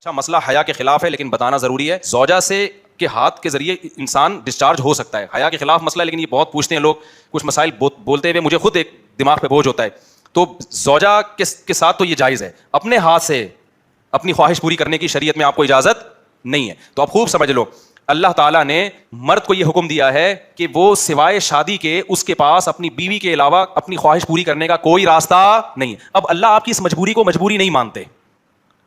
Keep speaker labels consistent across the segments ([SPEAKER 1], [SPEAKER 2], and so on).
[SPEAKER 1] اچھا مسئلہ حیا کے خلاف ہے لیکن بتانا ضروری ہے. زوجہ سے کے ہاتھ کے ذریعے انسان ڈسچارج ہو سکتا ہے. حیا کے خلاف مسئلہ ہے لیکن یہ بہت پوچھتے ہیں لوگ, کچھ مسائل بولتے ہوئے مجھے خود ایک دماغ پہ بوجھ ہوتا ہے. تو زوجہ کے ساتھ تو یہ جائز ہے, اپنے ہاتھ سے اپنی خواہش پوری کرنے کی شریعت میں آپ کو اجازت نہیں ہے. تو آپ خوب سمجھ لو, اللہ تعالیٰ نے مرد کو یہ حکم دیا ہے کہ وہ سوائے شادی کے اس کے پاس اپنی بیوی کے علاوہ اپنی خواہش پوری کرنے کا کوئی راستہ نہیں ہے. اب اللہ آپ کی اس مجبوری کو مجبوری نہیں مانتے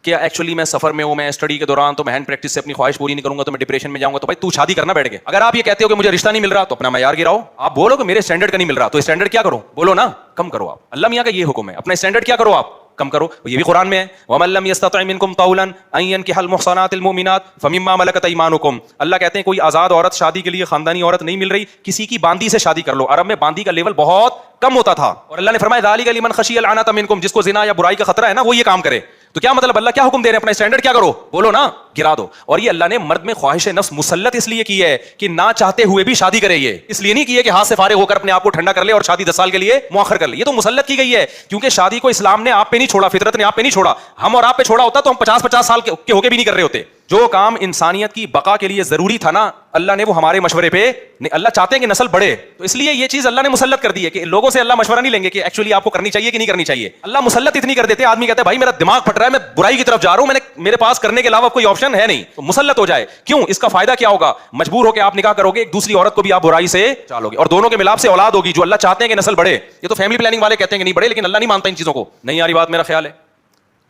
[SPEAKER 1] کہ ایکچولی میں سفر میں ہوں, میں اسٹڈی کے دوران تو میں ہینڈ پریکٹس سے اپنی خواہش پوری نہیں کروں گا تو میں ڈپریشن میں جاؤں گا. تو بھائی تو شادی کرنا بیٹھ گئے. اگر آپ یہ کہتے ہو کہ مجھے رشتہ نہیں مل رہا تو اپنا معیار گراؤ. آپ بولو کہ میرے اسٹینڈرڈ کا نہیں مل رہا, تو اسٹینڈرڈ کیا کرو, بولو نا کم کرو. آپ اللہ میاں کا یہ حکم ہے, اپنا اسٹینڈرڈ کیا کرو, آپ کم کرو. یہ بھی قرآن میں ہے, وَمَن لَّمْ يَسْتَطِعْ مِنكُمْ طَوْلًا أَن يَنكِحَ الْمُحْصَنَاتِ الْمُؤْمِنَاتِ فَمِمَّا مَلَكَتْ أَيْمَانُكُمْ. اللہ کہتے ہیں کوئی آزاد عورت شادی کے لیے خاندانی عورت نہیں مل رہی, کسی کی باندی سے شادی کر لو. عرب میں باندی کا لیول بہت کم ہوتا تھا, اور اللہ نے فرمایا ذَلِكَ لِمَنْ خَشِيَ الْعَنَتَ مِنكُمْ, جس کو زنا یا برائی کا خطرہ ہے نا وہ یہ کام کرے. تو کیا مطلب اللہ کیا حکم دے رہے ہیں, اپنا اسٹینڈرڈ کیا کرو, بولو نا گرا دو. اور یہ اللہ نے مرد میں خواہش نفس مسلط اس لیے کی ہے کہ نہ چاہتے ہوئے بھی شادی کرے, یہ اس لیے نہیں کی ہے کہ ہاتھ سے فارغ ہو کر اپنے آپ کو ٹھنڈا کر لے اور شادی 10 سال کے لیے مؤخر کر لے. یہ تو مسلط کی گئی ہے کیونکہ شادی کو اسلام نے آپ پہ نہیں چھوڑا, فطرت نے آپ پہ نہیں چھوڑا. ہم اور آپ پہ چھوڑا ہوتا تو ہم 50 سال کے ہو کے بھی نہیں کر رہے ہوتے. جو کام انسانیت کی بقا کے لیے ضروری تھا نا, اللہ نے وہ ہمارے مشورے پہ نہیں. اللہ چاہتے ہیں کہ نسل بڑھے, تو اس لیے یہ چیز اللہ نے مسلط کر دی ہے کہ لوگوں سے اللہ مشورہ نہیں لیں گے کہ ایکچولی آپ کو کرنی چاہیے کہ نہیں کرنی چاہیے. اللہ مسلط اتنی کر دیتے ہیں, آدمی کہتا ہے بھائی میرا دماغ پھٹ رہا ہے, میں برائی کی طرف جا رہا ہوں, میرے پاس کرنے کے علاوہ کوئی آپشن ہے نہیں, تو مسلط ہو جائے. کیوں, اس کا فائدہ کیا ہوگا, مجبور ہو کے آپ نکاح کرو گے, ایک دوسری عورت کو بھی آپ برائی سے چالو گے, اور دونوں کے ملاپ سے اولاد ہوگی جو اللہ چاہتے ہیں کہ نسل بڑھے. یہ تو فیملی پلاننگ والے کہتے ہیں کہ نہیں بڑھے, لیکن اللہ نہیں مانتا ان چیزوں کو. نہیں آ رہی بات, میرا خیال ہے.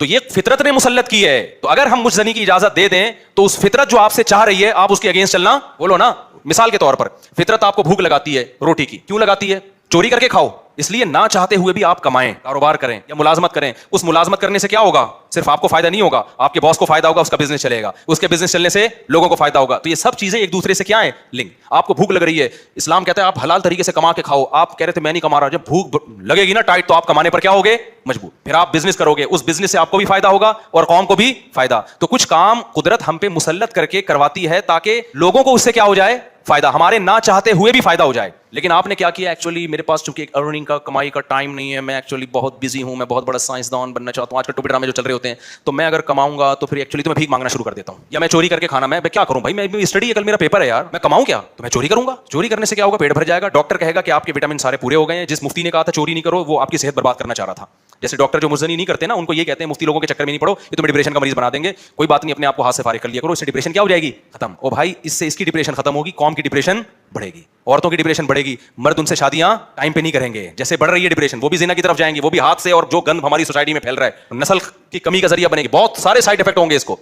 [SPEAKER 1] تو یہ فطرت نے مسلط کی ہے. تو اگر ہم مجھ زنی کی اجازت دے دیں تو اس فطرت جو آپ سے چاہ رہی ہے آپ اس کے اگینسٹ چلنا, بولو نا. مثال کے طور پر فطرت آپ کو بھوک لگاتی ہے روٹی کی, کیوں لگاتی ہے, چوری کر کے کھاؤ. اس لیے نہ چاہتے ہوئے بھی آپ کمائیں, کاروبار کریں یا ملازمت کریں. اس ملازمت کرنے سے کیا ہوگا, صرف آپ کو فائدہ نہیں ہوگا, آپ کے باس کو فائدہ ہوگا, اس کا بزنس چلے گا, اس کے بزنس چلنے سے لوگوں کو فائدہ ہوگا. تو یہ سب چیزیں ایک دوسرے سے کیا ہیں, لنک. آپ کو بھوک لگ رہی ہے, اسلام کہتا ہے آپ حلال طریقے سے کما کے کھاؤ. آپ کہہ رہے تھے میں نہیں کما رہا, جب بھوک لگے گی نا ٹائٹ تو آپ کمانے پر کیا ہوگے, مجبور. پھر آپ بزنس کرو گے, اس بزنس سے آپ کو بھی فائدہ ہوگا اور قوم کو بھی فائدہ. تو کچھ کام قدرت ہم پہ مسلط کر کے کرواتی ہے تاکہ لوگوں کو اس سے کیا ہو جائے, فائدہ, ہمارے نہ چاہتے ہوئے بھی فائدہ ہو جائے. لیکن آپ نے کیا کیا, ایکچولی میرے پاس چونکہ ایک ارننگ کا کمائی کا ٹائم نہیں ہے, میں ایکچولی بہت بزی ہوں, میں بہت بڑا سائنسدان بننا چاہتا ہوں. آج کل ٹوپی ڈرامے جو چل رہے ہوتے ہیں, تو میں اگر کماؤں گا تو پھر ایکچولی تو میں بھیک مانگنا شروع کر دیتا ہوں, یا میں چوری کر کے کھانا, میں کیا کروں بھائی, میں اسٹڈی ہے, کل میرا پیپر ہے یار, میں کماؤں کیا, تو میں چوری کروں گا. چوری کرنے سے کیا ہوگا, پیٹ بھر جائے گا. ڈاکٹر کہے گا کہ آپ کے وٹامن سارے پورے ہو گئے ہیں. جس مفتی نے کہا تھا چوری نہیں کرو, وہ آپ کی صحت برباد کرنا چاہ رہا تھا. جیسے ڈاکٹر جو مزنی نہیں کرتے نا, ان کو یہ کہتے ہیں مفتی لوگوں کے چکر میں نہیں پڑو, یہ تمہیں ڈپریشن کا مریض بنا دیں گے. کوئی بات نہیں, اپنے آپ کو ہاتھ سے فارغ کر لیا کرو, اس سے ڈپریشن کیا ہو جائے گی, ختم. او بھائی اس سے اس کی ڈپریشن ختم ہوگی, قوم کی ڈپریشن بڑھے گی, عورتوں کی ڈپریشن بڑھے گی, مرد ان سے شادیاں ٹائم پہ نہیں کریں گے. جیسے بڑھ رہی ہے ڈپریشن, وہ بھی زنا کی طرف جائیں گے, وہ بھی ہاتھ سے, اور جو گند ہماری سوسائٹی میں پھیل رہا ہے نسل کی کمی کا ذریعہ بنے گی. بہت سارے سائڈ افیکٹ ہوں گے اس کو.